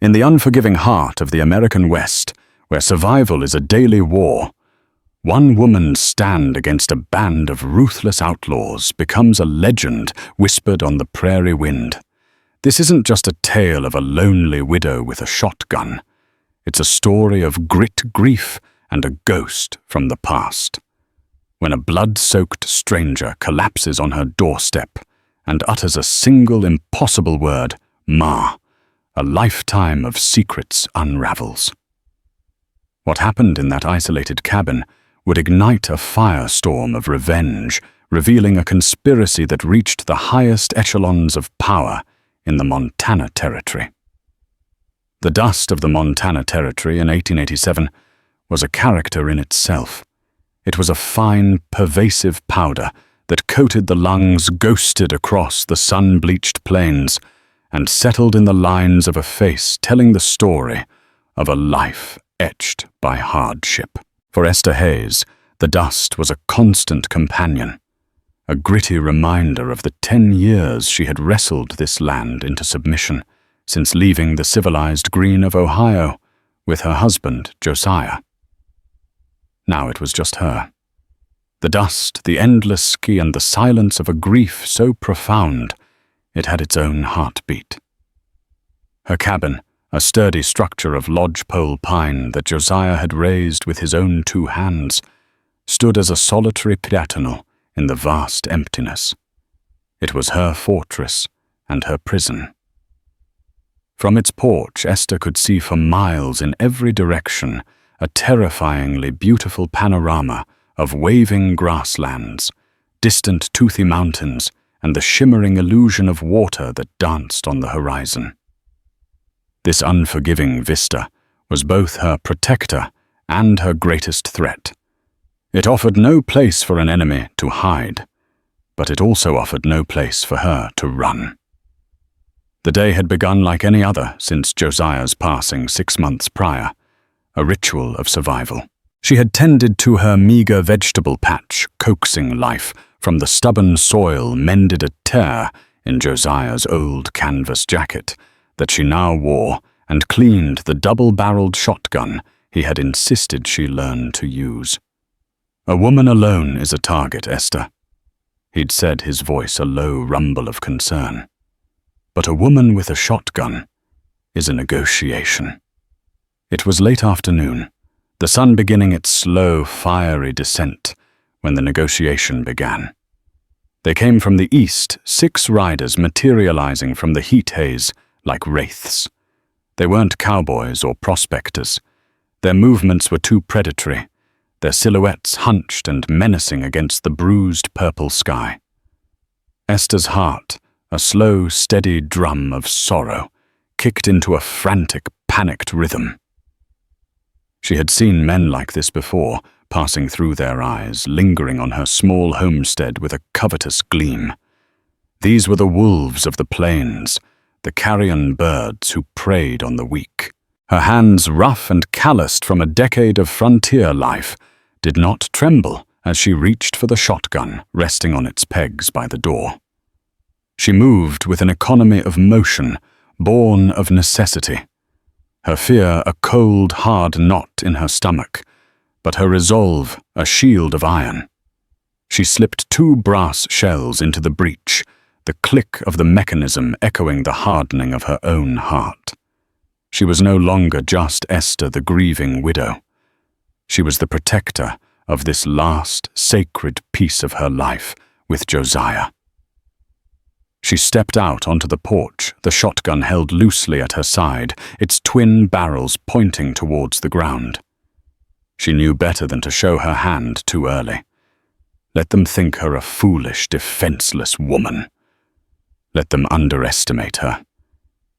In the unforgiving heart of the American West, where survival is a daily war, one woman's stand against a band of ruthless outlaws becomes a legend whispered on the prairie wind. This isn't just a tale of a lonely widow with a shotgun. It's a story of grit, grief, and a ghost from the past. When a blood-soaked stranger collapses on her doorstep and utters a single impossible word, "Ma," a lifetime of secrets unravels. What happened in that isolated cabin would ignite a firestorm of revenge, revealing a conspiracy that reached the highest echelons of power in the Montana Territory. The dust of the Montana Territory in 1887 was a character in itself. It was a fine, pervasive powder that coated the lungs, ghosted across the sun-bleached plains, and settled in the lines of a face telling the story of a life etched by hardship. For Esther Hayes, the dust was a constant companion, a gritty reminder of the 10 years she had wrestled this land into submission since leaving the civilized green of Ohio with her husband, Josiah. Now it was just her. The dust, the endless ski, and the silence of a grief so profound it had its own heartbeat. Her cabin, a sturdy structure of lodgepole pine that Josiah had raised with his own 2 hands, stood as a solitary piratical in the vast emptiness. It was her fortress and her prison. From its porch, Esther could see for miles in every direction a terrifyingly beautiful panorama of waving grasslands, distant toothy mountains, and the shimmering illusion of water that danced on the horizon. This unforgiving vista was both her protector and her greatest threat. It offered no place for an enemy to hide, but it also offered no place for her to run. The day had begun like any other since Josiah's passing 6 months prior, a ritual of survival. She had tended to her meager vegetable patch, coaxing life from the stubborn soil, mended a tear in Josiah's old canvas jacket that she now wore, and cleaned the double-barreled shotgun he had insisted she learn to use. "A woman alone is a target, Esther," he'd said, his voice a low rumble of concern. "But a woman with a shotgun is a negotiation." It was late afternoon, the sun beginning its slow, fiery descent, when the negotiation began. They came from the east, 6 riders materializing from the heat haze like wraiths. They weren't cowboys or prospectors. Their movements were too predatory, their silhouettes hunched and menacing against the bruised purple sky. Esther's heart, a slow, steady drum of sorrow, kicked into a frantic, panicked rhythm. She had seen men like this before, passing through their eyes, lingering on her small homestead with a covetous gleam. These were the wolves of the plains, the carrion birds who preyed on the weak. Her hands, rough and calloused from a decade of frontier life, did not tremble as she reached for the shotgun resting on its pegs by the door. She moved with an economy of motion, born of necessity. Her fear a cold, hard knot in her stomach, but her resolve a shield of iron. She slipped 2 brass shells into the breech, the click of the mechanism echoing the hardening of her own heart. She was no longer just Esther, the grieving widow. She was the protector of this last, sacred piece of her life with Josiah. She stepped out onto the porch, the shotgun held loosely at her side, its twin barrels pointing towards the ground. She knew better than to show her hand too early. Let them think her a foolish, defenseless woman. Let them underestimate her.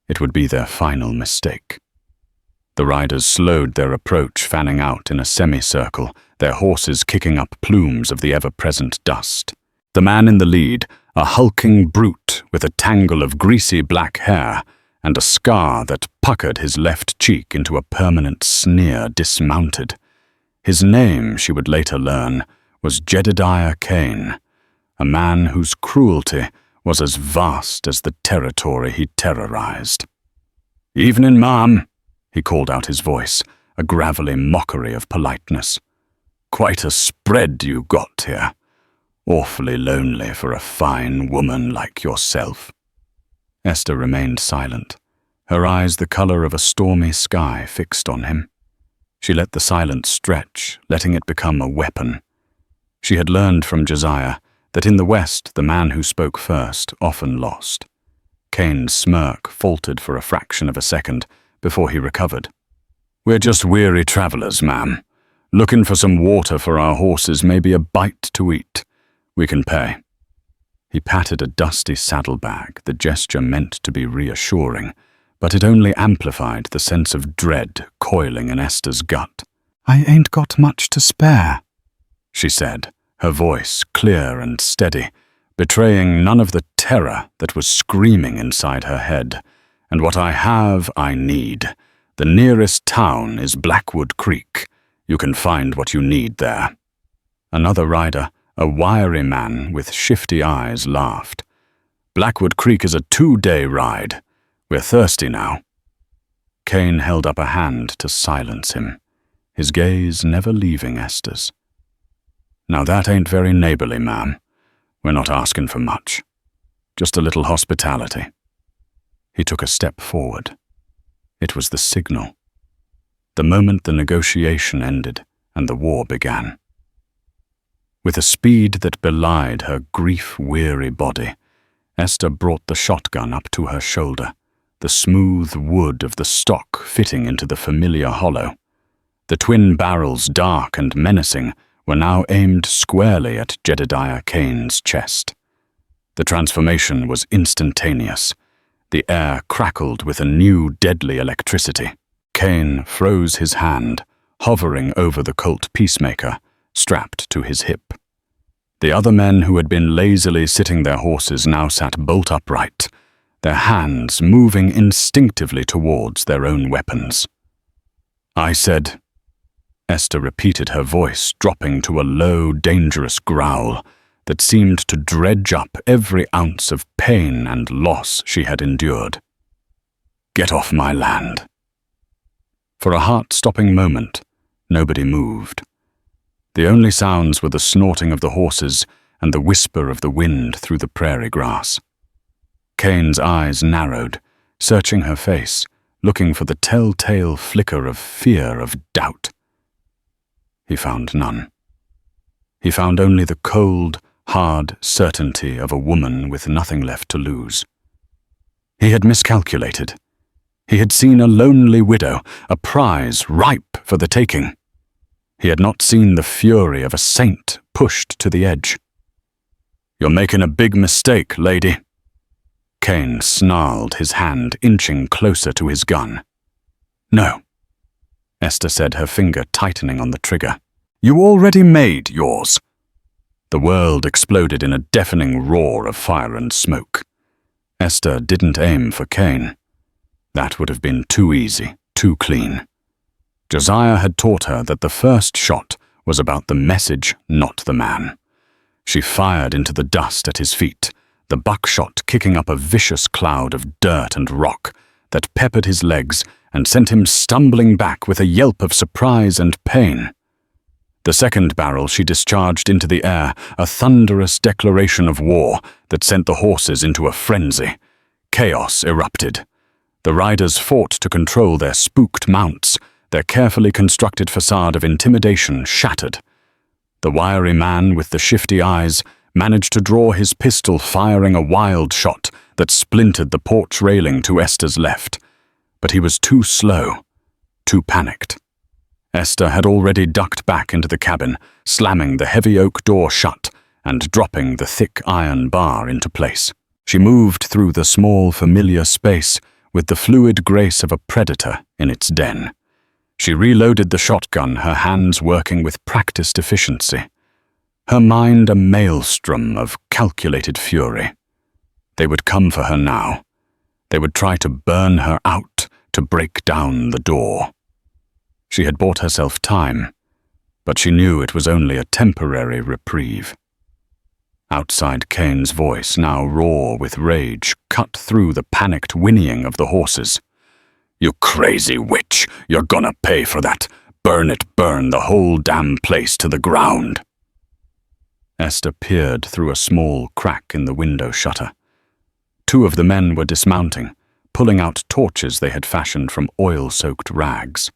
It would be their final mistake. The riders slowed their approach, fanning out in a semicircle, their horses kicking up plumes of the ever-present dust. The man in the lead, a hulking brute with a tangle of greasy black hair and a scar that puckered his left cheek into a permanent sneer, dismounted. His name, she would later learn, was Jedediah Kane, a man whose cruelty was as vast as the territory he terrorized. "Evening, ma'am," he called out, his voice a gravelly mockery of politeness. "Quite a spread you got here. Awfully lonely for a fine woman like yourself." Esther remained silent, her eyes the colour of a stormy sky fixed on him. She let the silence stretch, letting it become a weapon. She had learned from Josiah that in the West the man who spoke first often lost. Cain's smirk faltered for a fraction of a second before he recovered. "We're just weary travellers, ma'am. Looking for some water for our horses, maybe a bite to eat. We can pay." He patted a dusty saddlebag, the gesture meant to be reassuring, but it only amplified the sense of dread coiling in Esther's gut. "I ain't got much to spare," she said, her voice clear and steady, betraying none of the terror that was screaming inside her head. "And what I have, I need. The nearest town is Blackwood Creek. You can find what you need there." Another rider, a wiry man with shifty eyes, laughed. "Blackwood Creek is a 2-day ride. We're thirsty now." Cain held up a hand to silence him, his gaze never leaving Esther's. "Now that ain't very neighbourly, ma'am. We're not asking for much. Just a little hospitality." He took a step forward. It was the signal. The moment the negotiation ended and the war began. With a speed that belied her grief-weary body, Esther brought the shotgun up to her shoulder, the smooth wood of the stock fitting into the familiar hollow. The twin barrels, dark and menacing, were now aimed squarely at Jedediah Cain's chest. The transformation was instantaneous. The air crackled with a new deadly electricity. Cain froze his hand, hovering over the Colt Peacemaker, strapped to his hip. The other men who had been lazily sitting their horses now sat bolt upright, their hands moving instinctively towards their own weapons. "I said," Esther repeated, her voice dropping to a low, dangerous growl that seemed to dredge up every ounce of pain and loss she had endured. "Get off my land." For a heart-stopping moment, nobody moved. The only sounds were the snorting of the horses and the whisper of the wind through the prairie grass. Cain's eyes narrowed, searching her face, looking for the telltale flicker of fear, of doubt. He found none. He found only the cold, hard certainty of a woman with nothing left to lose. He had miscalculated. He had seen a lonely widow, a prize ripe for the taking. He had not seen the fury of a saint pushed to the edge. "You're making a big mistake, lady." Cain snarled, his hand inching closer to his gun. "No," Esther said, her finger tightening on the trigger. "You already made yours." The world exploded in a deafening roar of fire and smoke. Esther didn't aim for Cain. That would have been too easy, too clean. Josiah had taught her that the first shot was about the message, not the man. She fired into the dust at his feet, the buckshot kicking up a vicious cloud of dirt and rock that peppered his legs and sent him stumbling back with a yelp of surprise and pain. The second barrel she discharged into the air, a thunderous declaration of war that sent the horses into a frenzy. Chaos erupted. The riders fought to control their spooked mounts, their carefully constructed facade of intimidation shattered. The wiry man with the shifty eyes managed to draw his pistol, firing a wild shot that splintered the porch railing to Esther's left. But he was too slow, too panicked. Esther had already ducked back into the cabin, slamming the heavy oak door shut and dropping the thick iron bar into place. She moved through the small, familiar space with the fluid grace of a predator in its den. She reloaded the shotgun, her hands working with practiced efficiency. Her mind a maelstrom of calculated fury. They would come for her now. They would try to burn her out, to break down the door. She had bought herself time, but she knew it was only a temporary reprieve. Outside, Cain's voice, now raw with rage, cut through the panicked whinnying of the horses. "You crazy witch, you're gonna pay for that. Burn it, burn the whole damn place to the ground." Esther peered through a small crack in the window shutter. Two of the men were dismounting, pulling out torches they had fashioned from oil-soaked rags.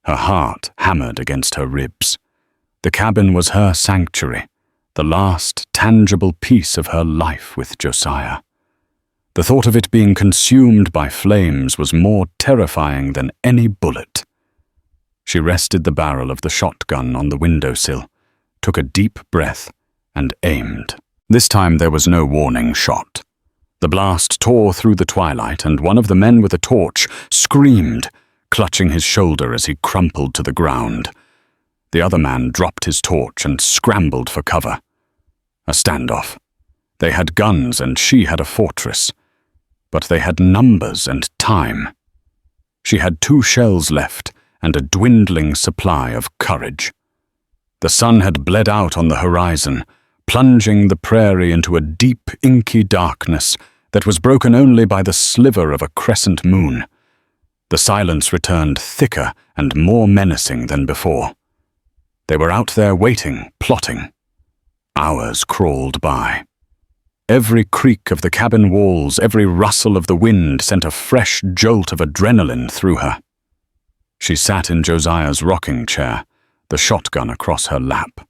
Her heart hammered against her ribs. The cabin was her sanctuary, the last tangible piece of her life with Josiah. The thought of it being consumed by flames was more terrifying than any bullet. She rested the barrel of the shotgun on the windowsill, took a deep breath, and aimed. This time there was no warning shot. The blast tore through the twilight, and one of the men with a torch screamed, clutching his shoulder as he crumpled to the ground. The other man dropped his torch and scrambled for cover. A standoff. They had guns and she had a fortress. But they had numbers and time. She had 2 shells left and a dwindling supply of courage. The sun had bled out on the horizon, plunging the prairie into a deep, inky darkness that was broken only by the sliver of a crescent moon. The silence returned thicker and more menacing than before. They were out there waiting, plotting. Hours crawled by. Every creak of the cabin walls, every rustle of the wind sent a fresh jolt of adrenaline through her. She sat in Josiah's rocking chair, the shotgun across her lap.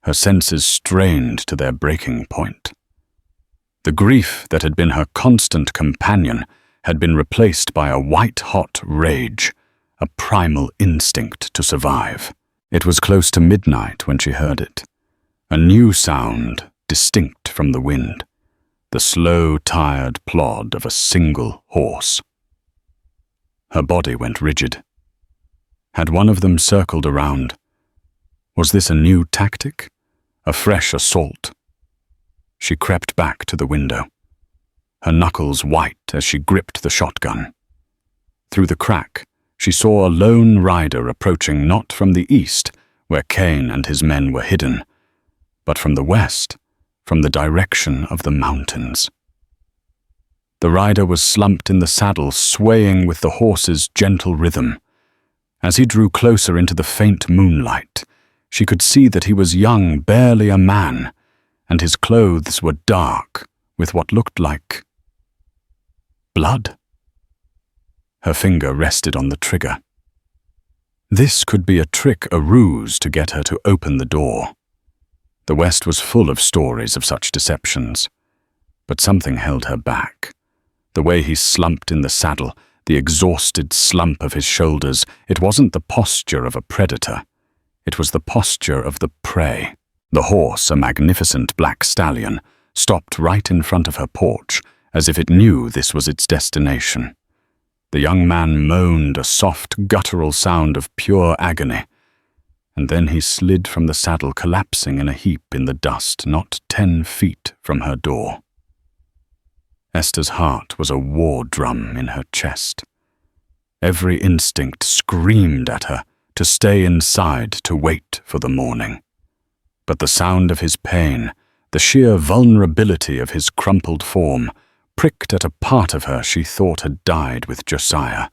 Her senses strained to their breaking point. The grief that had been her constant companion had been replaced by a white-hot rage, a primal instinct to survive. It was close to midnight when she heard it. A new sound, distinct from the wind, the slow, tired plod of a single horse. Her body went rigid. Had one of them circled around? Was this a new tactic? A fresh assault? She crept back to the window, her knuckles white as she gripped the shotgun. Through the crack, she saw a lone rider approaching not from the east, where Cain and his men were hidden, but from the west, from the direction of the mountains. The rider was slumped in the saddle, swaying with the horse's gentle rhythm. As he drew closer into the faint moonlight, she could see that he was young, barely a man, and his clothes were dark, with what looked like blood. Her finger rested on the trigger. This could be a trick, a ruse to get her to open the door. The West was full of stories of such deceptions, but something held her back. The way he slumped in the saddle, the exhausted slump of his shoulders, it wasn't the posture of a predator. It was the posture of the prey. The horse, a magnificent black stallion, stopped right in front of her porch, as if it knew this was its destination. The young man moaned a soft, guttural sound of pure agony, and then he slid from the saddle, collapsing in a heap in the dust not 10 feet from her door. Esther's heart was a war drum in her chest. Every instinct screamed at her to stay inside, to wait for the morning. But the sound of his pain, the sheer vulnerability of his crumpled form, pricked at a part of her she thought had died with Josiah,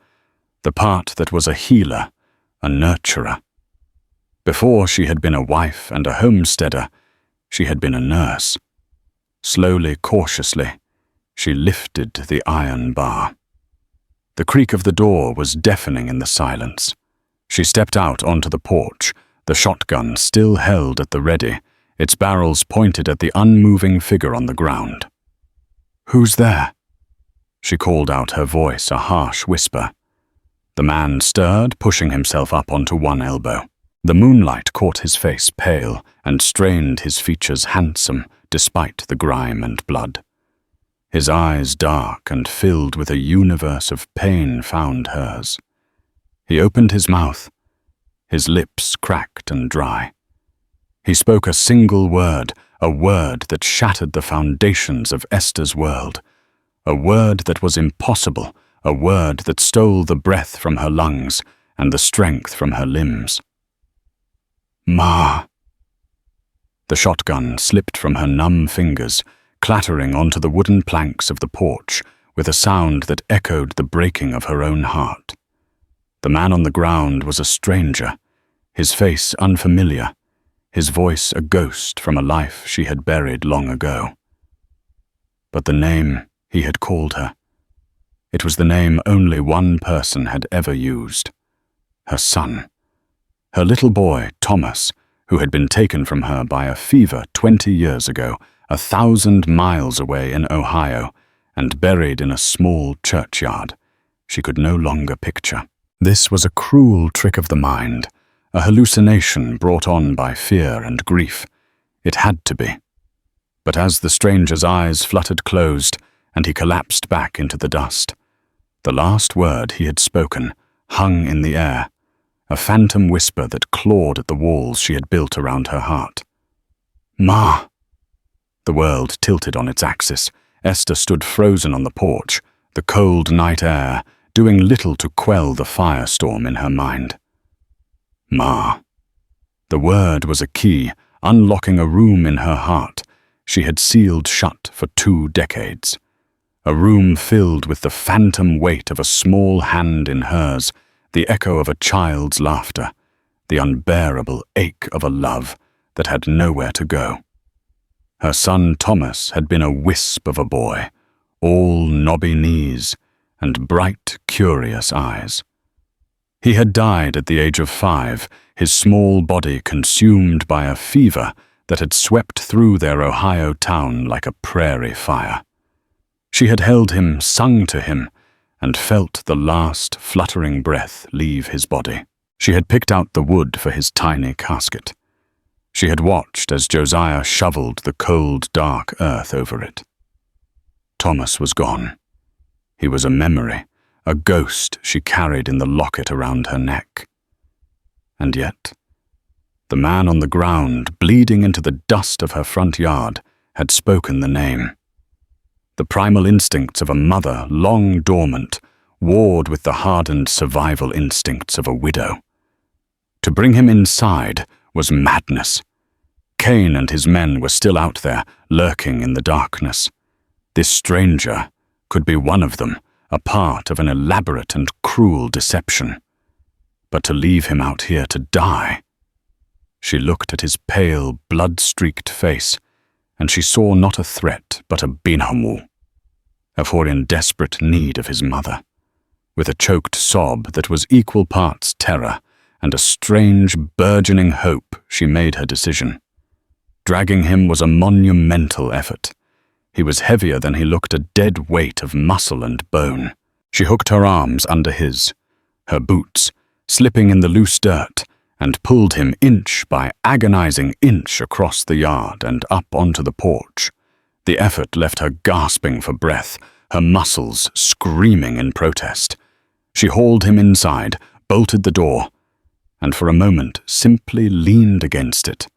the part that was a healer, a nurturer. Before she had been a wife and a homesteader, she had been a nurse. Slowly, cautiously, she lifted the iron bar. The creak of the door was deafening in the silence. She stepped out onto the porch, the shotgun still held at the ready, its barrels pointed at the unmoving figure on the ground. "Who's there?" She called out, her voice a harsh whisper. The man stirred, pushing himself up onto one elbow. The moonlight caught his face pale and strained his features handsome despite the grime and blood. His eyes dark and filled with a universe of pain found hers. He opened his mouth, his lips cracked and dry. He spoke a single word, a word that shattered the foundations of Esther's world, a word that was impossible, a word that stole the breath from her lungs and the strength from her limbs. "Ma." The shotgun slipped from her numb fingers, clattering onto the wooden planks of the porch, with a sound that echoed the breaking of her own heart. The man on the ground was a stranger, his face unfamiliar, his voice a ghost from a life she had buried long ago. But the name he had called her, it was the name only one person had ever used. Her son. Her little boy, Thomas, who had been taken from her by a fever 20 years ago, 1,000 miles away in Ohio, and buried in a small churchyard she could no longer picture. This was a cruel trick of the mind, a hallucination brought on by fear and grief. It had to be. But as the stranger's eyes fluttered closed and he collapsed back into the dust, the last word he had spoken hung in the air, a phantom whisper that clawed at the walls she had built around her heart. "Ma!" The world tilted on its axis. Esther stood frozen on the porch, the cold night air doing little to quell the firestorm in her mind. Ma. The word was a key, unlocking a room in her heart she had sealed shut for 2 decades. A room filled with the phantom weight of a small hand in hers, the echo of a child's laughter, the unbearable ache of a love that had nowhere to go. Her son Thomas had been a wisp of a boy, all knobby knees and bright, curious eyes. He had died at the age of 5, his small body consumed by a fever that had swept through their Ohio town like a prairie fire. She had held him, sung to him, and felt the last fluttering breath leave his body. She had picked out the wood for his tiny casket. She had watched as Josiah shoveled the cold, dark earth over it. Thomas was gone. He was a memory, a ghost she carried in the locket around her neck. And yet, the man on the ground, bleeding into the dust of her front yard, had spoken the name. The primal instincts of a mother, long dormant, warred with the hardened survival instincts of a widow. To bring him inside was madness. Cain and his men were still out there, lurking in the darkness. This stranger could be one of them, a part of an elaborate and cruel deception. But to leave him out here to die... She looked at his pale, blood-streaked face, and she saw not a threat but a binhamu, a for in desperate need of his mother. With a choked sob that was equal parts terror and a strange, burgeoning hope, she made her decision. Dragging him was a monumental effort. He was heavier than he looked, a dead weight of muscle and bone. She hooked her arms under his, her boots, slipping in the loose dirt, and pulled him inch by agonizing inch across the yard and up onto the porch. The effort left her gasping for breath, her muscles screaming in protest. She hauled him inside, bolted the door, and for a moment simply leaned against it,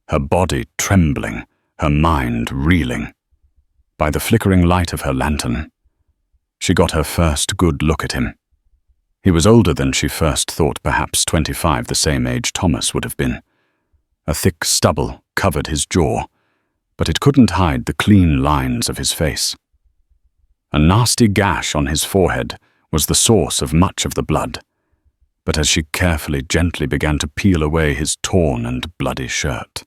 her body trembling, her mind reeling. By the flickering light of her lantern, she got her first good look at him. He was older than she first thought, perhaps 25, the same age Thomas would have been. A thick stubble covered his jaw, but it couldn't hide the clean lines of his face. A nasty gash on his forehead was the source of much of the blood, but as she carefully, gently began to peel away his torn and bloody shirt,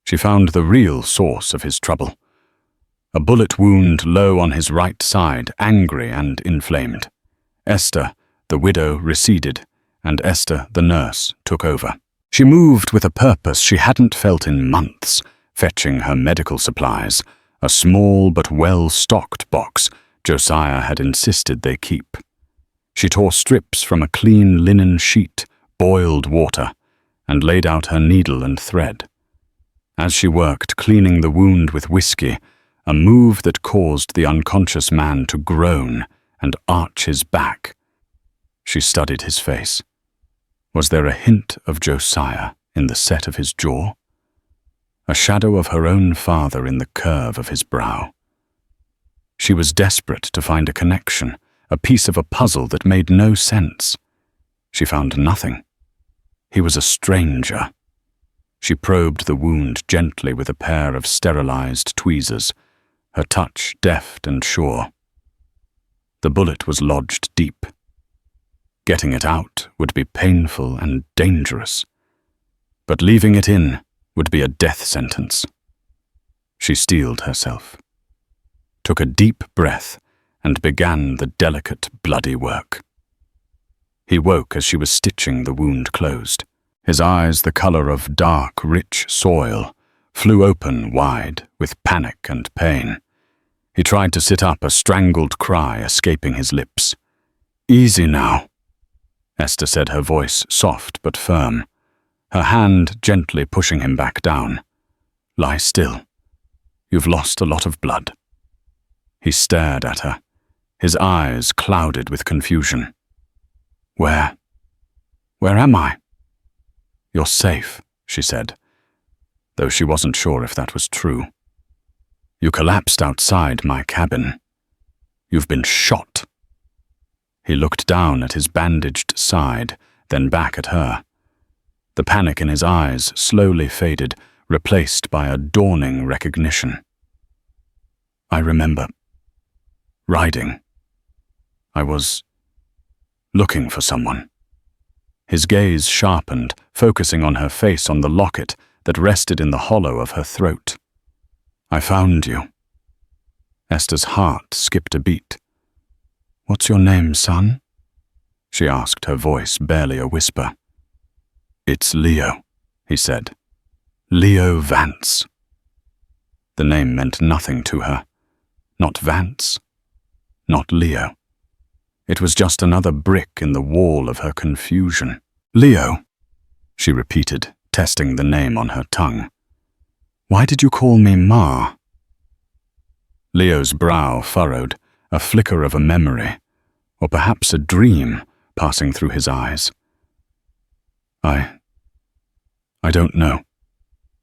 she found the real source of his trouble. A bullet wound low on his right side, angry and inflamed. Esther, the widow, receded, and Esther, the nurse, took over. She moved with a purpose she hadn't felt in months, fetching her medical supplies, a small but well-stocked box Josiah had insisted they keep. She tore strips from a clean linen sheet, boiled water, and laid out her needle and thread. As she worked, cleaning the wound with whiskey, a move that caused the unconscious man to groan and arch his back, she studied his face. Was there a hint of Josiah in the set of his jaw? A shadow of her own father in the curve of his brow. She was desperate to find a connection, a piece of a puzzle that made no sense. She found nothing. He was a stranger. She probed the wound gently with a pair of sterilized tweezers, her touch deft and sure. The bullet was lodged deep. Getting it out would be painful and dangerous, but leaving it in would be a death sentence. She steeled herself, took a deep breath, and began the delicate, bloody work. He woke as she was stitching the wound closed. His eyes, the color of dark, rich soil, flew open wide with panic and pain. He tried to sit up, a strangled cry escaping his lips. "Easy now," Esther said, her voice soft but firm, her hand gently pushing him back down. "Lie still. You've lost a lot of blood." He stared at her, his eyes clouded with confusion. Where am I?" "You're safe," she said, though she wasn't sure if that was true. "You collapsed outside my cabin. You've been shot." He looked down at his bandaged side, then back at her. The panic in his eyes slowly faded, replaced by a dawning recognition. "I remember. Riding. I was looking for someone." His gaze sharpened, focusing on her face, on the locket that rested in the hollow of her throat. "I found you." Esther's heart skipped a beat. "What's your name, son?" she asked, her voice barely a whisper. "It's Leo," he said. "Leo Vance." The name meant nothing to her. Not Vance. Not Leo. It was just another brick in the wall of her confusion. "Leo," she repeated, testing the name on her tongue. "Why did you call me Ma?" Leo's brow furrowed, a flicker of a memory, or perhaps a dream, passing through his eyes. I don't know,"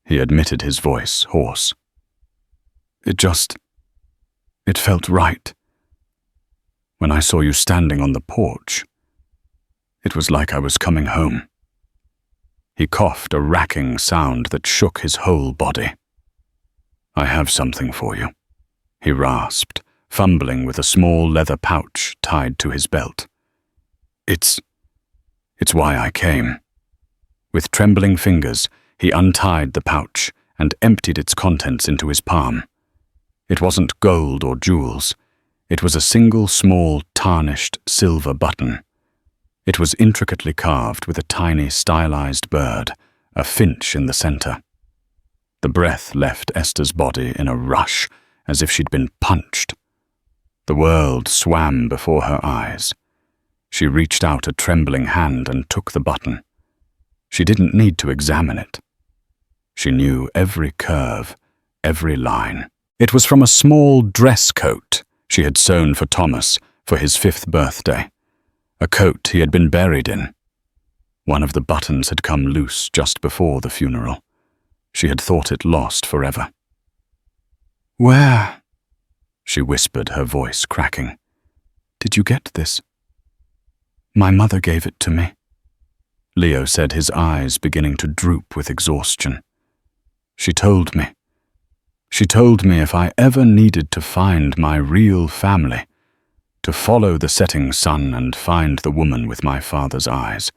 he admitted, his voice hoarse. It felt right. When I saw you standing on the porch, it was like I was coming home." He coughed, a racking sound that shook his whole body. "I have something for you," he rasped, fumbling with a small leather pouch tied to his belt. It's why I came." With trembling fingers, he untied the pouch and emptied its contents into his palm. It wasn't gold or jewels. It was a single small, tarnished silver button. It was intricately carved with a tiny, stylized bird, a finch in the center. The breath left Esther's body in a rush, as if she'd been punched. The world swam before her eyes. She reached out a trembling hand and took the button. She didn't need to examine it. She knew every curve, every line. It was from a small dress coat she had sewn for Thomas for his 5th birthday, a coat he had been buried in. One of the buttons had come loose just before the funeral. She had thought it lost forever. "Where?" she whispered, her voice cracking. "Did you get this?" "My mother gave it to me," Leo said, his eyes beginning to droop with exhaustion. She told me if I ever needed to find my real family, to follow the setting sun and find the woman with my father's eyes.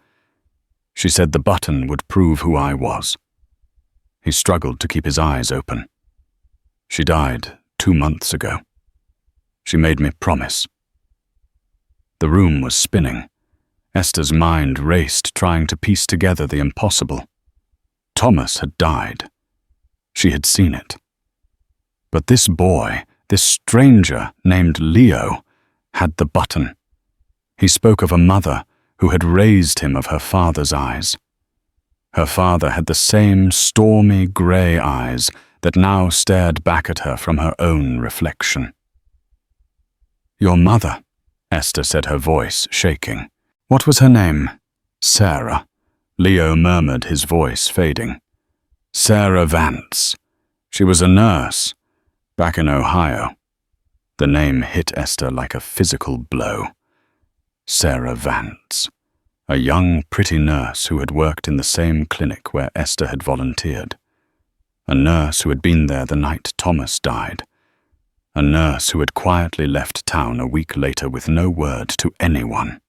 She said the button would prove who I was." He struggled to keep his eyes open. "She died 2 months ago. She made me promise." The room was spinning. Esther's mind raced, trying to piece together the impossible. Thomas had died. She had seen it. But this boy, this stranger named Leo, had the button. He spoke of a mother who had raised him of her father's eyes. Her father had the same stormy grey eyes that now stared back at her from her own reflection. "Your mother," Esther said, her voice shaking. "What was her name?" "Sarah," Leo murmured, his voice fading. "Sarah Vance. She was a nurse, back in Ohio." The name hit Esther like a physical blow. Sarah Vance, a young, pretty nurse who had worked in the same clinic where Esther had volunteered. A nurse who had been there the night Thomas died. a nurse who had quietly left town a week later with no word to anyone.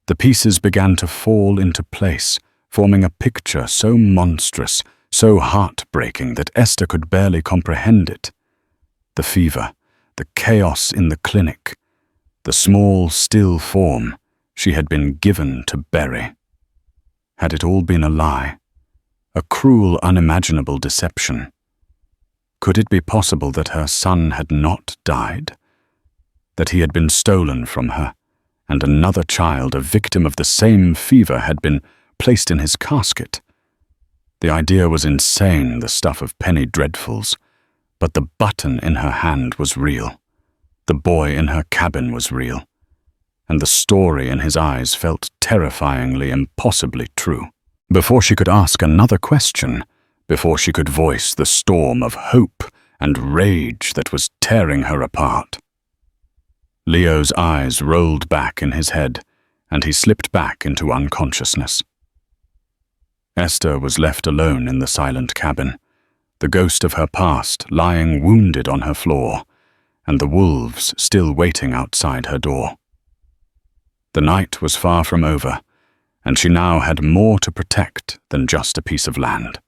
The pieces began to fall into place, forming a picture so monstrous, so heartbreaking that Esther could barely comprehend it. The fever, the chaos in the clinic, the small, still form she had been given to bury. Had it all been a lie? A cruel, unimaginable deception? Could it be possible that her son had not died? That he had been stolen from her, and another child, a victim of the same fever, had been placed in his casket? The idea was insane, the stuff of penny dreadfuls, but the button in her hand was real. The boy in her cabin was real, and the story in his eyes felt terrifyingly, impossibly true. Before she could ask another question, before she could voice the storm of hope and rage that was tearing her apart, Leo's eyes rolled back in his head, and he slipped back into unconsciousness. Esther was left alone in the silent cabin, the ghost of her past lying wounded on her floor, and the wolves still waiting outside her door. The night was far from over, and she now had more to protect than just a piece of land.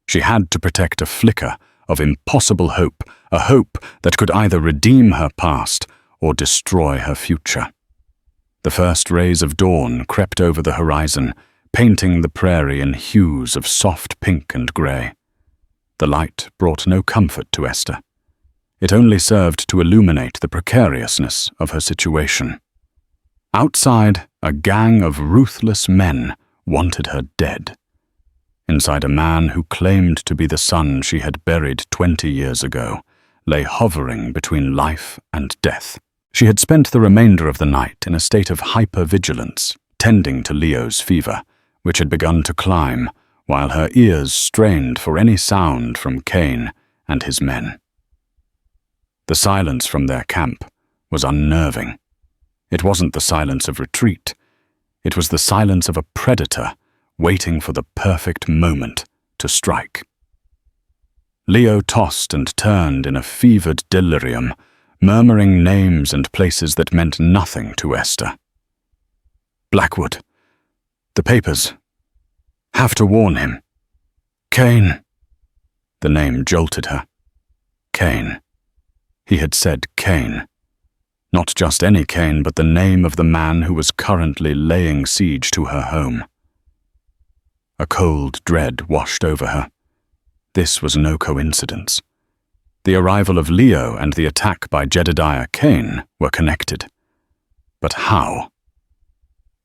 She had to protect a flicker of impossible hope, a hope that could either redeem her past or destroy her future. The first rays of dawn crept over the horizon, painting the prairie in hues of soft pink and grey. The light brought no comfort to Esther. It only served to illuminate the precariousness of her situation. Outside, a gang of ruthless men wanted her dead. Inside, a man who claimed to be the son she had buried 20 years ago lay hovering between life and death. She had spent the remainder of the night in a state of hypervigilance, tending to Leo's fever, which had begun to climb, while her ears strained for any sound from Cain and his men. The silence from their camp was unnerving. It wasn't the silence of retreat. It was the silence of a predator waiting for the perfect moment to strike. Leo tossed and turned in a fevered delirium, murmuring names and places that meant nothing to Esther. Blackwood. The papers. Have to warn him. Cain. The name jolted her. Cain. He had said Cain. Not just any Cain, but the name of the man who was currently laying siege to her home. A cold dread washed over her. This was no coincidence. The arrival of Leo and the attack by Jedediah Cain were connected. But how?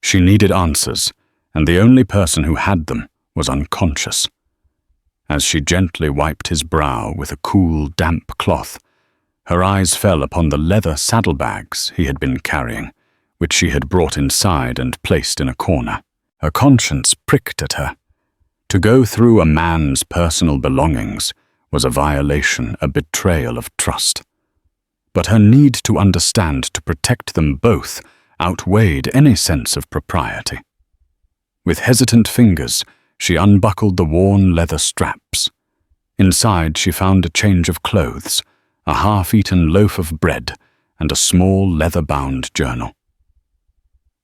She needed answers, and the only person who had them was unconscious. As she gently wiped his brow with a cool, damp cloth, her eyes fell upon the leather saddlebags he had been carrying, which she had brought inside and placed in a corner. Her conscience pricked at her. To go through a man's personal belongings was a violation, a betrayal of trust. But her need to understand, to protect them both, outweighed any sense of propriety. With hesitant fingers, she unbuckled the worn leather straps. Inside, she found a change of clothes, a half-eaten loaf of bread, and a small leather-bound journal.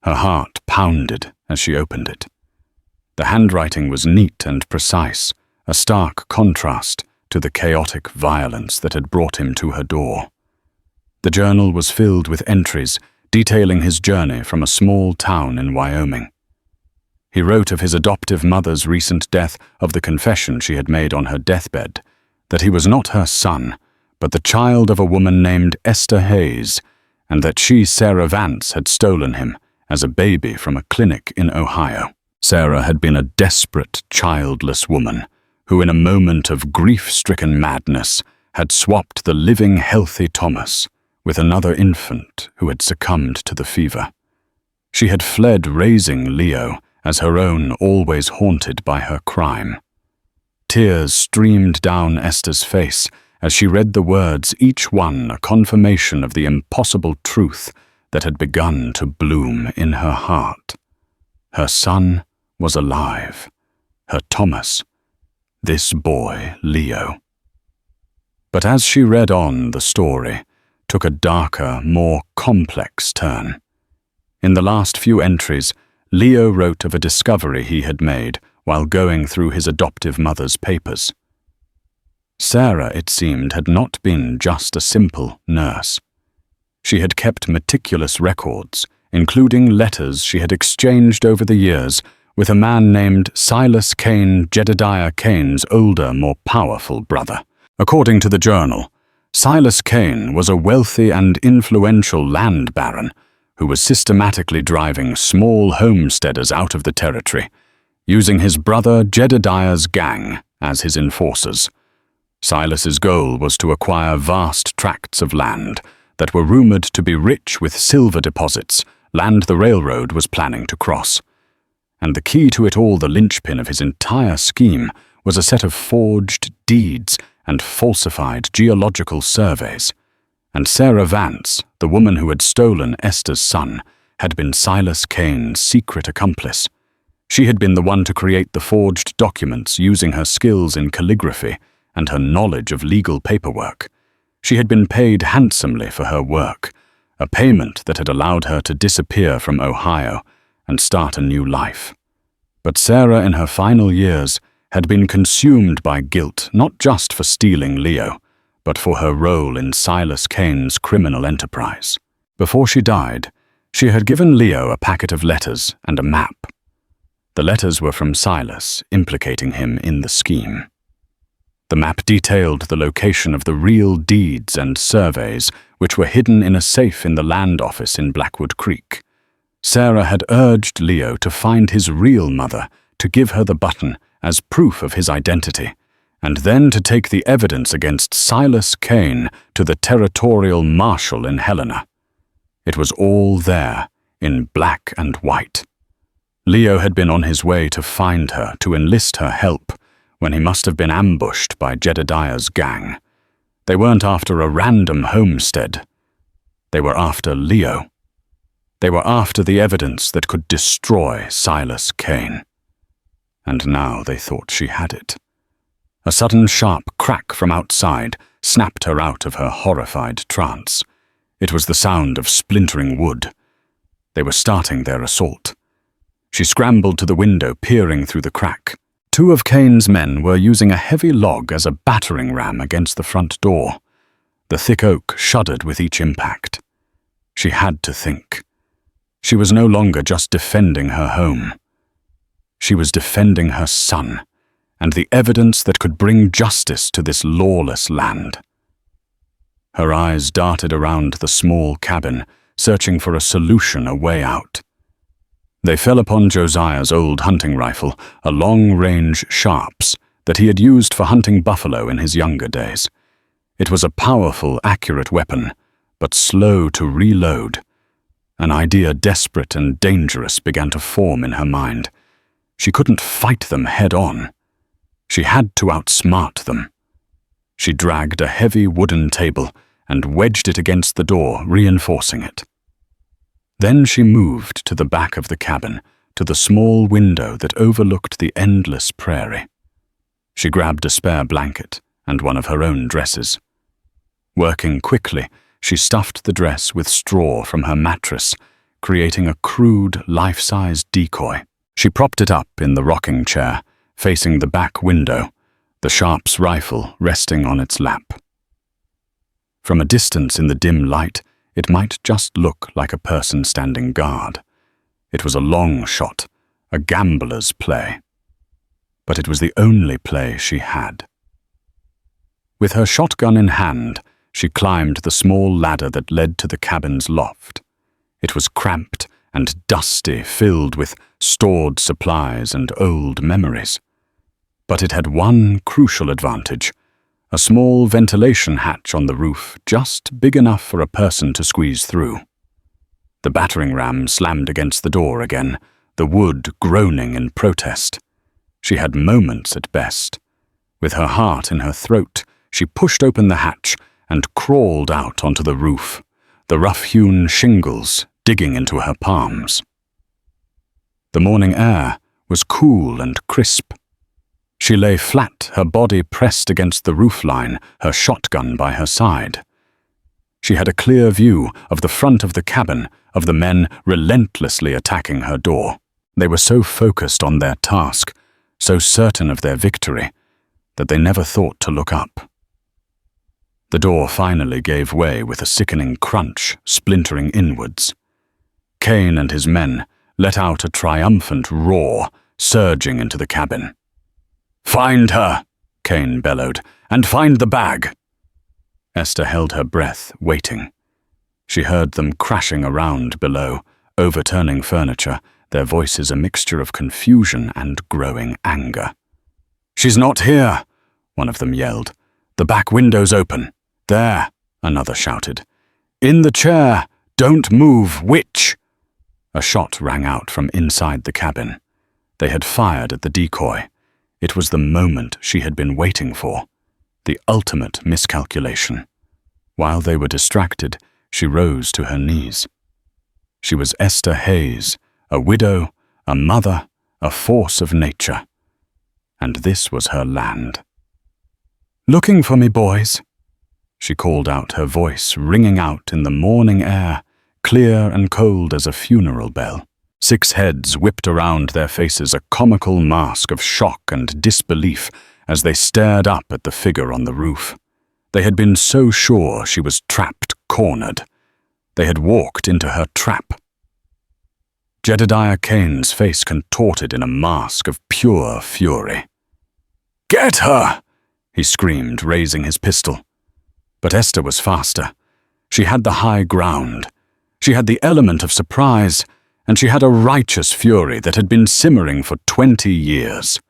Her heart pounded as she opened it. The handwriting was neat and precise, a stark contrast to the chaotic violence that had brought him to her door. The journal was filled with entries detailing his journey from a small town in Wyoming. He wrote of his adoptive mother's recent death, of the confession she had made on her deathbed, that he was not her son, but the child of a woman named Esther Hayes, and that she, Sarah Vance, had stolen him as a baby from a clinic in Ohio. Sarah had been a desperate, childless woman who, in a moment of grief-stricken madness, had swapped the living, healthy Thomas with another infant who had succumbed to the fever. She had fled raising Leo as her own, always haunted by her crime. Tears streamed down Esther's face as she read the words, each one a confirmation of the impossible truth that had begun to bloom in her heart. Her son was alive. Her Thomas. This boy, Leo. But as she read on, the story took a darker, more complex turn. In the last few entries, Leo wrote of a discovery he had made while going through his adoptive mother's papers. Sarah, it seemed, had not been just a simple nurse. She had kept meticulous records, including letters she had exchanged over the years with a man named Silas Kane, Jedediah Kane's older, more powerful brother. According to the journal, Silas Kane was a wealthy and influential land baron who was systematically driving small homesteaders out of the territory, using his brother Jedediah's gang as his enforcers. Silas's goal was to acquire vast tracts of land that were rumored to be rich with silver deposits, land the railroad was planning to cross. And the key to it all, the linchpin of his entire scheme, was a set of forged deeds and falsified geological surveys. And Sarah Vance, the woman who had stolen Esther's son, had been Silas Kane's secret accomplice. She had been the one to create the forged documents using her skills in calligraphy and her knowledge of legal paperwork. She had been paid handsomely for her work, a payment that had allowed her to disappear from Ohio and start a new life. But Sarah, in her final years, had been consumed by guilt, not just for stealing Leo, but for her role in Silas Kane's criminal enterprise. Before she died, she had given Leo a packet of letters and a map. The letters were from Silas, implicating him in the scheme. The map detailed the location of the real deeds and surveys, which were hidden in a safe in the land office in Blackwood Creek. Sarah had urged Leo to find his real mother, to give her the button as proof of his identity, and then to take the evidence against Silas Kane to the territorial marshal in Helena. It was all there, in black and white. Leo had been on his way to find her, to enlist her help, when he must have been ambushed by Jedediah's gang. They weren't after a random homestead. They were after Leo. They were after the evidence that could destroy Silas Kane. And now they thought she had it. A sudden sharp crack from outside snapped her out of her horrified trance. It was the sound of splintering wood. They were starting their assault. She scrambled to the window, peering through the crack. Two of Kane's men were using a heavy log as a battering ram against the front door. The thick oak shuddered with each impact. She had to think. She was no longer just defending her home. She was defending her son, and the evidence that could bring justice to this lawless land. Her eyes darted around the small cabin, searching for a solution, a way out. They fell upon Josiah's old hunting rifle, a long-range Sharps that he had used for hunting buffalo in his younger days. It was a powerful, accurate weapon, but slow to reload. An idea desperate and dangerous began to form in her mind. She couldn't fight them head-on. She had to outsmart them. She dragged a heavy wooden table and wedged it against the door, reinforcing it. Then she moved to the back of the cabin, to the small window that overlooked the endless prairie. She grabbed a spare blanket and one of her own dresses. Working quickly, she stuffed the dress with straw from her mattress, creating a crude, life-size decoy. She propped it up in the rocking chair, facing the back window, the Sharps rifle resting on its lap. From a distance in the dim light, it might just look like a person standing guard. It was a long shot, a gambler's play. But it was the only play she had. With her shotgun in hand, she climbed the small ladder that led to the cabin's loft. It was cramped and dusty, filled with stored supplies and old memories. But it had one crucial advantage: a small ventilation hatch on the roof, just big enough for a person to squeeze through. The battering ram slammed against the door again, the wood groaning in protest. She had moments at best. With her heart in her throat, she pushed open the hatch and crawled out onto the roof, the rough-hewn shingles digging into her palms. The morning air was cool and crisp. She lay flat, her body pressed against the roofline, her shotgun by her side. She had a clear view of the front of the cabin, of the men relentlessly attacking her door. They were so focused on their task, so certain of their victory, that they never thought to look up. The door finally gave way with a sickening crunch, splintering inwards. Kane and his men let out a triumphant roar, surging into the cabin. "Find her!" Kane bellowed, "and find the bag!" Esther held her breath, waiting. She heard them crashing around below, overturning furniture, their voices a mixture of confusion and growing anger. "She's not here!" one of them yelled. "The back window's open." "There," another shouted. "In the chair! Don't move, witch!" A shot rang out from inside the cabin. They had fired at the decoy. It was the moment she had been waiting for. The ultimate miscalculation. While they were distracted, she rose to her knees. She was Esther Hayes, a widow, a mother, a force of nature. And this was her land. "Looking for me, boys?" She called out, her voice ringing out in the morning air, clear and cold as a funeral bell. 6 heads whipped around their faces, a comical mask of shock and disbelief as they stared up at the figure on the roof. They had been so sure she was trapped, cornered. They had walked into her trap. Jedediah Kane's face contorted in a mask of pure fury. "Get her!" he screamed, raising his pistol. But Esther was faster. She had the high ground. She had the element of surprise, and she had a righteous fury that had been simmering for 20 years.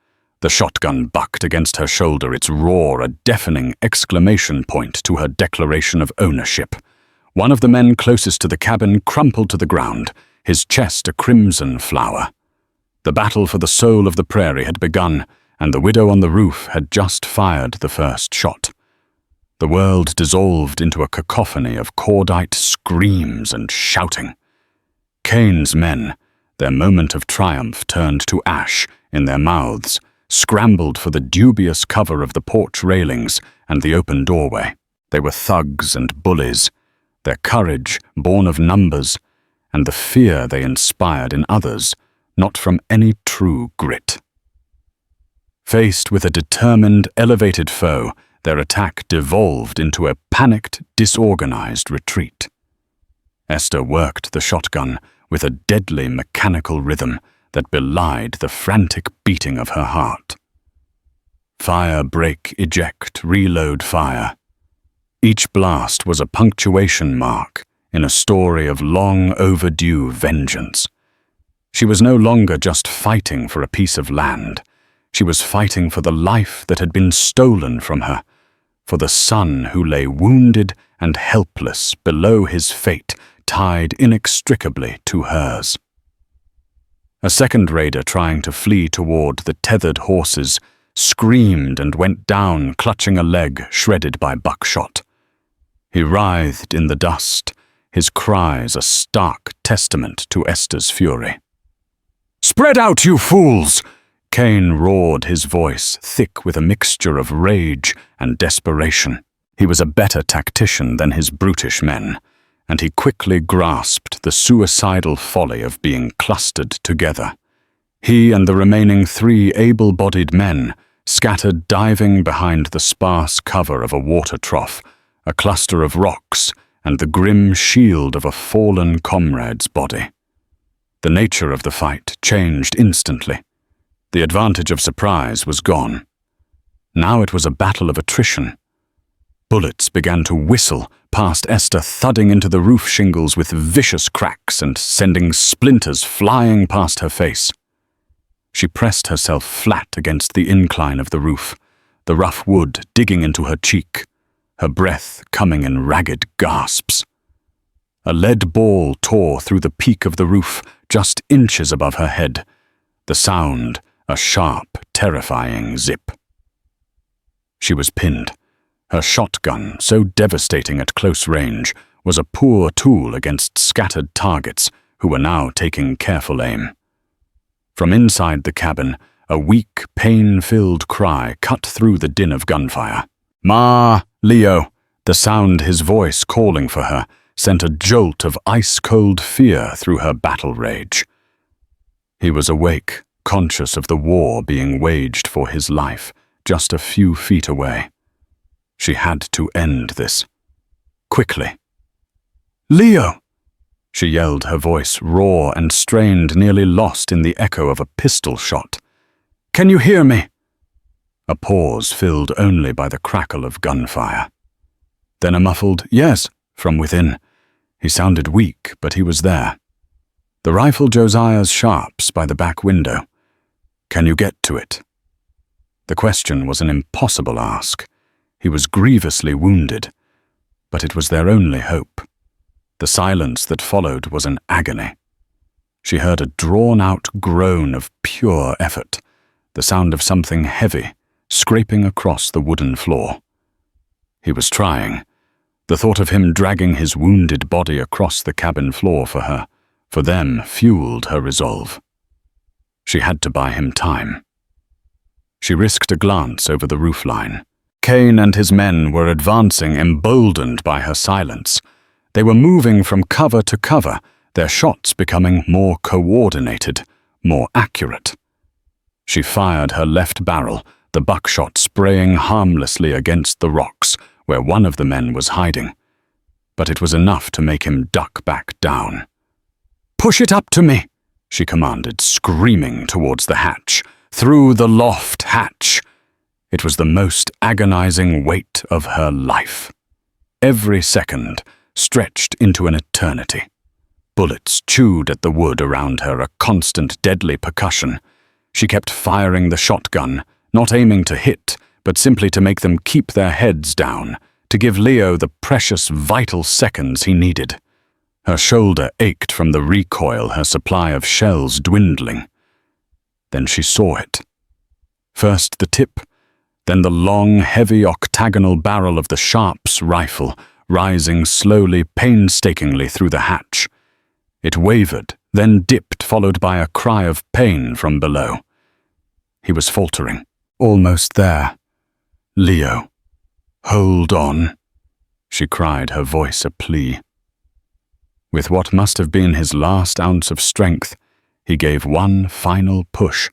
The shotgun bucked against her shoulder, its roar a deafening exclamation point to her declaration of ownership. One of the men closest to the cabin crumpled to the ground, his chest a crimson flower. The battle for the soul of the prairie had begun, and the widow on the roof had just fired the first shot. The world dissolved into a cacophony of cordite screams and shouting. Kane's men, their moment of triumph turned to ash in their mouths, scrambled for the dubious cover of the porch railings and the open doorway. They were thugs and bullies, their courage born of numbers, and the fear they inspired in others, not from any true grit. Faced with a determined, elevated foe, their attack devolved into a panicked, disorganized retreat. Esther worked the shotgun with a deadly mechanical rhythm that belied the frantic beating of her heart. Fire, break, eject, reload, fire. Each blast was a punctuation mark in a story of long overdue vengeance. She was no longer just fighting for a piece of land. She was fighting for the life that had been stolen from her, for the son who lay wounded and helpless below his fate, tied inextricably to hers. A second raider trying to flee toward the tethered horses screamed and went down, clutching a leg shredded by buckshot. He writhed in the dust, his cries a stark testament to Esther's fury. "Spread out, you fools!" Kane roared, his voice thick with a mixture of rage and desperation. He was a better tactician than his brutish men, and he quickly grasped the suicidal folly of being clustered together. He and the remaining 3 able-bodied men scattered diving behind the sparse cover of a water trough, a cluster of rocks, and the grim shield of a fallen comrade's body. The nature of the fight changed instantly. The advantage of surprise was gone. Now it was a battle of attrition. Bullets began to whistle past Esther, thudding into the roof shingles with vicious cracks and sending splinters flying past her face. She pressed herself flat against the incline of the roof, the rough wood digging into her cheek, her breath coming in ragged gasps. A lead ball tore through the peak of the roof just inches above her head, the sound a sharp, terrifying zip. She was pinned. Her shotgun, so devastating at close range, was a poor tool against scattered targets who were now taking careful aim. From inside the cabin, A weak, pain-filled cry cut through the din of gunfire. "Ma, Leo!" The sound his voice calling for her sent a jolt of ice-cold fear through her battle rage. He was awake, conscious of the war being waged for his life, just a few feet away. She had to end this. Quickly. "Leo!" She yelled, her voice raw and strained, nearly lost in the echo of a pistol shot. "Can you hear me?" A pause filled only by the crackle of gunfire. Then a muffled "yes" from within. He sounded weak, but he was there. The rifle Josiah's sharps by the back window. "Can you get to it?" The question was an impossible ask. He was grievously wounded, but it was their only hope. The silence that followed was an agony. She heard a drawn-out groan of pure effort, the sound of something heavy scraping across the wooden floor. He was trying. The thought of him dragging his wounded body across the cabin floor for her, for them, fueled her resolve. She had to buy him time. She risked a glance over the roofline. Kane and his men were advancing, emboldened by her silence. They were moving from cover to cover, their shots becoming more coordinated, more accurate. She fired her left barrel, the buckshot spraying harmlessly against the rocks where one of the men was hiding. But it was enough to make him duck back down. "Push it up to me," she commanded, screaming towards the hatch. Through the loft hatch. It was the most agonizing wait of her life. Every second stretched into an eternity. Bullets chewed at the wood around her, a constant deadly percussion. She kept firing the shotgun, not aiming to hit, but simply to make them keep their heads down, to give Leo the precious, vital seconds he needed. Her shoulder ached from the recoil, her supply of shells dwindling. Then she saw it. First the tip, then the long, heavy octagonal barrel of the Sharps rifle, rising slowly, painstakingly through the hatch. It wavered, then dipped, followed by a cry of pain from below. He was faltering. Almost there. "Leo, hold on," she cried, her voice a plea. With what must have been his last ounce of strength, he gave one final push.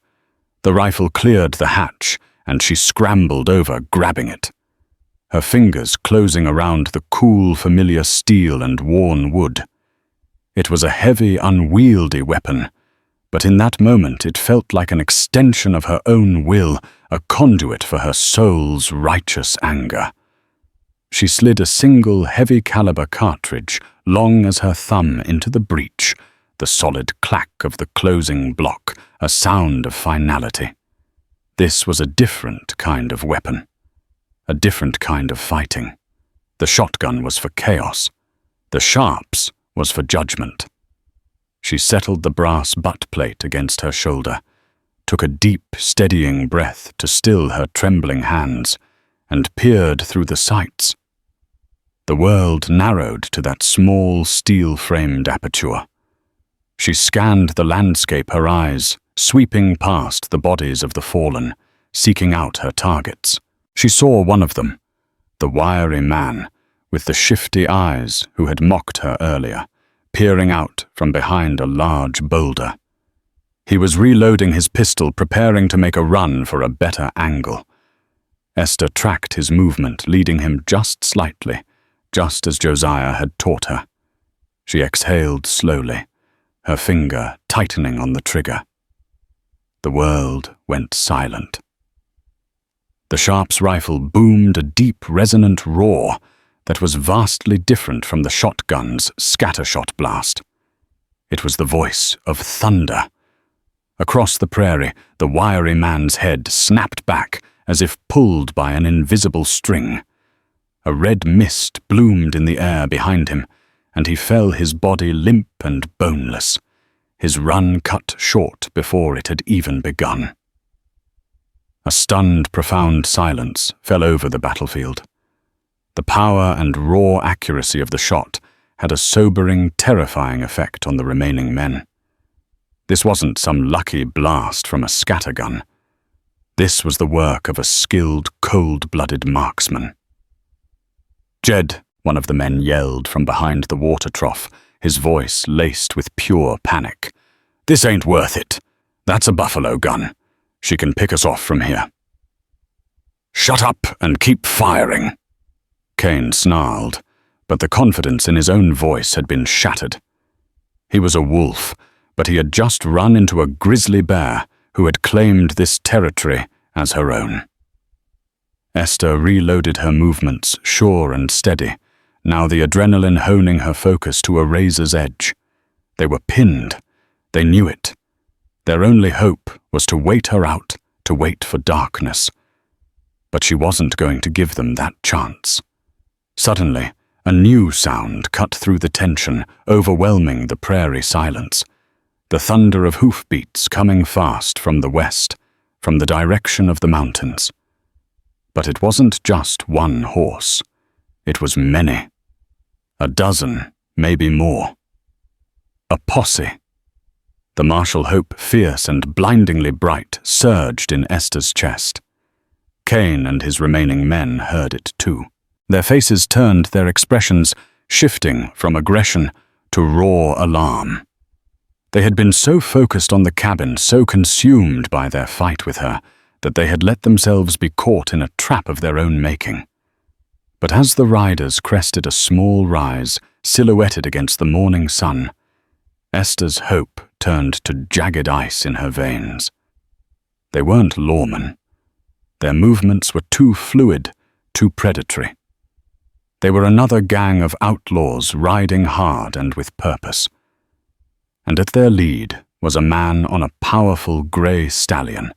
The rifle cleared the hatch, and she scrambled over, grabbing it. Her fingers closing around the cool, familiar steel and worn wood. It was a heavy, unwieldy weapon, but in that moment it felt like an extension of her own will, a conduit for her soul's righteous anger. She slid a single heavy-caliber cartridge, long as her thumb, into the breech, the solid clack of the closing block, a sound of finality. This was a different kind of weapon, a different kind of fighting. The shotgun was for chaos. The Sharps was for judgment. She settled the brass butt plate against her shoulder, took a deep, steadying breath to still her trembling hands, and peered through the sights. The world narrowed to that small, steel-framed aperture. She scanned the landscape, her eyes sweeping past the bodies of the fallen, seeking out her targets. She saw one of them, the wiry man with the shifty eyes who had mocked her earlier, peering out from behind a large boulder. He was reloading his pistol, preparing to make a run for a better angle. Esther tracked his movement, leading him just slightly, just as Josiah had taught her. She exhaled slowly, her finger tightening on the trigger. The world went silent. The Sharps rifle boomed a deep, resonant roar that was vastly different from the shotgun's scattershot blast. It was the voice of thunder. Across the prairie, the wiry man's head snapped back as if pulled by an invisible string. A red mist bloomed in the air behind him, and he fell, his body limp and boneless, his run cut short before it had even begun. A stunned, profound silence fell over the battlefield. The power and raw accuracy of the shot had a sobering, terrifying effect on the remaining men. This wasn't some lucky blast from a scattergun. This was the work of a skilled, cold-blooded marksman. "Jed," one of the men yelled from behind the water trough, his voice laced with pure panic. "This ain't worth it. That's a buffalo gun. She can pick us off from here." "Shut up and keep firing," Kane snarled, but the confidence in his own voice had been shattered. He was a wolf, but he had just run into a grizzly bear who had claimed this territory as her own. Esther reloaded her movements, sure and steady, now the adrenaline honing her focus to a razor's edge. They were pinned. They knew it. Their only hope was to wait her out, to wait for darkness. But she wasn't going to give them that chance. Suddenly, a new sound cut through the tension, overwhelming the prairie silence. The thunder of hoofbeats coming fast from the west, from the direction of the mountains. But it wasn't just one horse. It was many. A dozen, maybe more. A posse. The martial hope, fierce and blindingly bright, surged in Esther's chest. Kane and his remaining men heard it too. Their faces turned, their expressions shifting from aggression to raw alarm. They had been so focused on the cabin, so consumed by their fight with her, that they had let themselves be caught in a trap of their own making. But as the riders crested a small rise, silhouetted against the morning sun, Esther's hope turned to jagged ice in her veins. They weren't lawmen. Their movements were too fluid, too predatory. They were another gang of outlaws riding hard and with purpose. And at their lead was a man on a powerful grey stallion,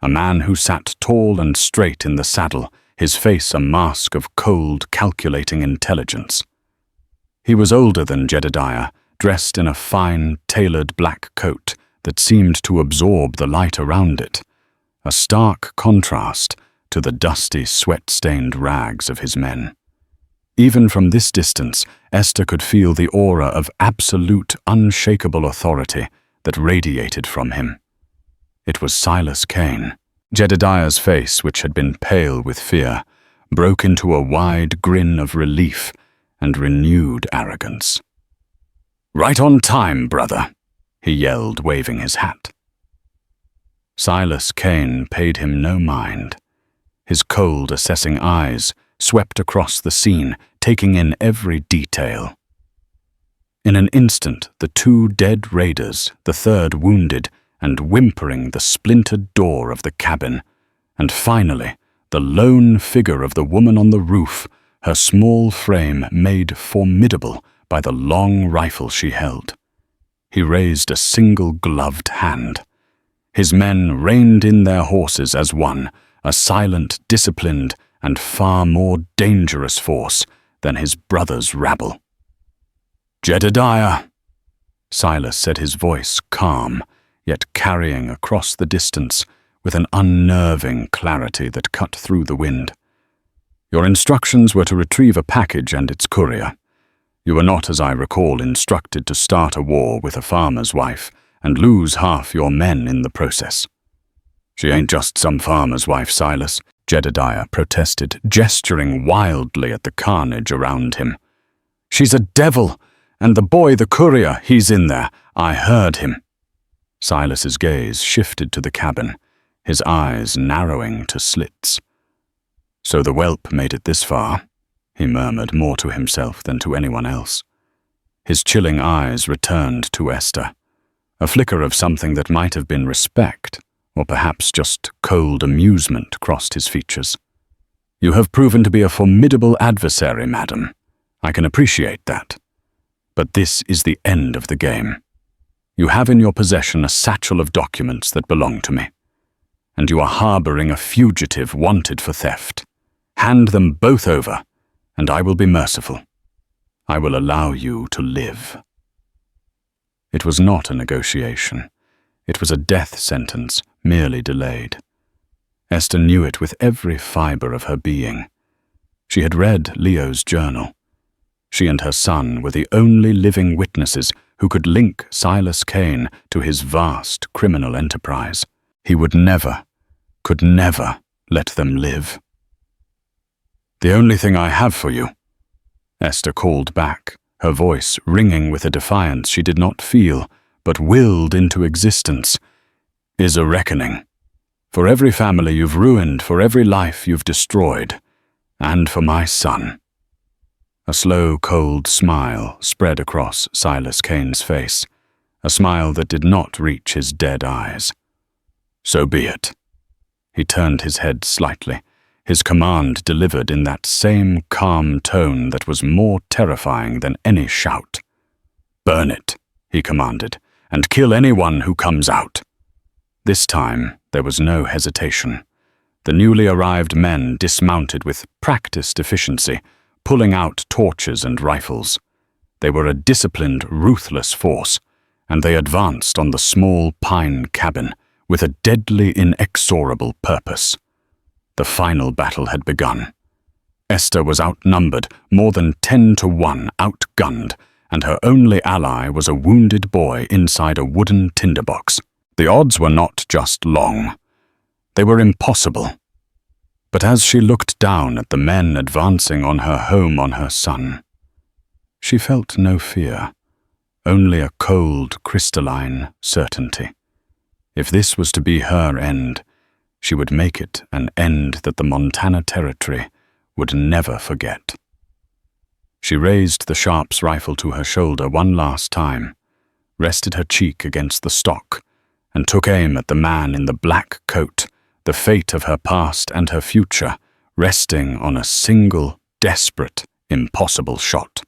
a man who sat tall and straight in the saddle, his face a mask of cold, calculating intelligence. He was older than Jedediah, dressed in a fine, tailored black coat that seemed to absorb the light around it, a stark contrast to the dusty, sweat-stained rags of his men. Even from this distance, Esther could feel the aura of absolute, unshakable authority that radiated from him. It was Silas Kane. Jedediah's face, which had been pale with fear, broke into a wide grin of relief and renewed arrogance. "Right on time, brother," he yelled, waving his hat. Silas Kane paid him no mind. His cold, assessing eyes swept across the scene, taking in every detail. In an instant, the two dead raiders, the third wounded, and whimpering the splintered door of the cabin, and finally, the lone figure of the woman on the roof, her small frame made formidable by the long rifle she held. He raised a single-gloved hand. His men reined in their horses as one, a silent, disciplined, and far more dangerous force than his brother's rabble. "Jedediah," Silas said, his voice calm, yet carrying across the distance with an unnerving clarity that cut through the wind. "Your instructions were to retrieve a package and its courier. You were not, as I recall, instructed to start a war with a farmer's wife and lose half your men in the process." "She ain't just some farmer's wife, Silas," Jedediah protested, gesturing wildly at the carnage around him. "She's a devil, and the boy, the courier, he's in there. I heard him." Silas's gaze shifted to the cabin, his eyes narrowing to slits. "So the whelp made it this far," he murmured, more to himself than to anyone else. His chilling eyes returned to Esther. A flicker of something that might have been respect, or perhaps just cold amusement, crossed his features. "You have proven to be a formidable adversary, madam. I can appreciate that. But this is the end of the game. You have in your possession a satchel of documents that belong to me, and you are harboring a fugitive wanted for theft. Hand them both over, and I will be merciful. I will allow you to live." It was not a negotiation. It was a death sentence, merely delayed. Esther knew it with every fiber of her being. She had read Leo's journal. She and her son were the only living witnesses who could link Silas Kane to his vast criminal enterprise. He would never, could never let them live. "The only thing I have for you," Esther called back, her voice ringing with a defiance she did not feel, but willed into existence, "is a reckoning. For every family you've ruined, for every life you've destroyed, and for my son." A slow, cold smile spread across Silas Kane's face, a smile that did not reach his dead eyes. "So be it." He turned his head slightly, his command delivered in that same calm tone that was more terrifying than any shout. "Burn it," he commanded, "and kill anyone who comes out." This time, there was no hesitation. The newly arrived men dismounted with practiced efficiency, pulling out torches and rifles. They were a disciplined, ruthless force, and they advanced on the small pine cabin with a deadly, inexorable purpose. The final battle had begun. Esther was outnumbered, more than 10 to 1, outgunned, and her only ally was a wounded boy inside a wooden tinderbox. The odds were not just long. They were impossible. But as she looked down at the men advancing on her home on her son, she felt no fear, only a cold, crystalline certainty. If this was to be her end, she would make it an end that the Montana Territory would never forget. She raised the Sharp's rifle to her shoulder one last time, rested her cheek against the stock, and took aim at the man in the black coat, the fate of her past and her future resting on a single, desperate, impossible shot.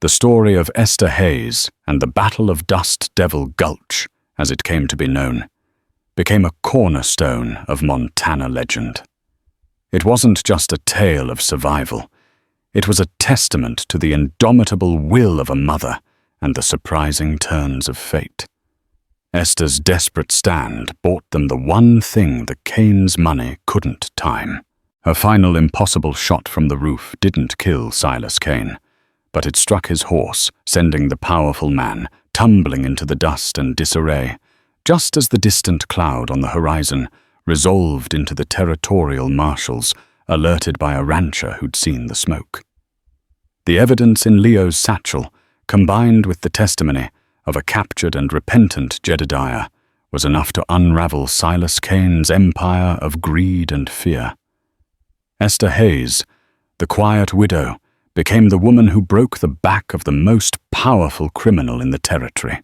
The story of Esther Hayes and the Battle of Dust Devil Gulch, as it came to be known, became a cornerstone of Montana legend. It wasn't just a tale of survival. It was a testament to the indomitable will of a mother and the surprising turns of fate. Esther's desperate stand bought them the one thing the Kane's money couldn't time. Her final impossible shot from the roof didn't kill Silas Kane, but it struck his horse, sending the powerful man tumbling into the dust and disarray, just as the distant cloud on the horizon resolved into the territorial marshals, alerted by a rancher who'd seen the smoke. The evidence in Leo's satchel, combined with the testimony of a captured and repentant Jedediah, was enough to unravel Silas Kane's empire of greed and fear. Esther Hayes, the quiet widow, became the woman who broke the back of the most powerful criminal in the territory.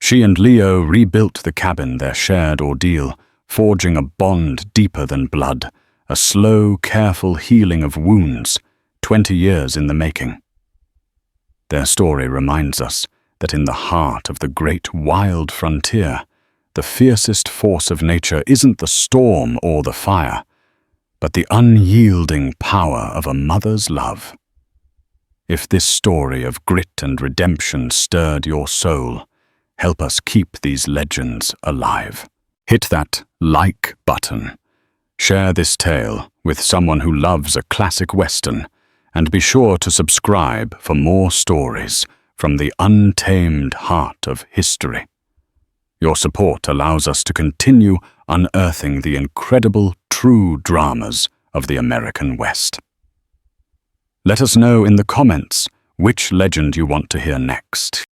She and Leo rebuilt the cabin, their shared ordeal, forging a bond deeper than blood, a slow, careful healing of wounds, 20 years in the making. Their story reminds us that in the heart of the great wild frontier, the fiercest force of nature isn't the storm or the fire, but the unyielding power of a mother's love. If this story of grit and redemption stirred your soul, help us keep these legends alive. Hit that like button. Share this tale with someone who loves a classic Western, and be sure to subscribe for more stories from the untamed heart of history. Your support allows us to continue unearthing the incredible true dramas of the American West. Let us know in the comments which legend you want to hear next.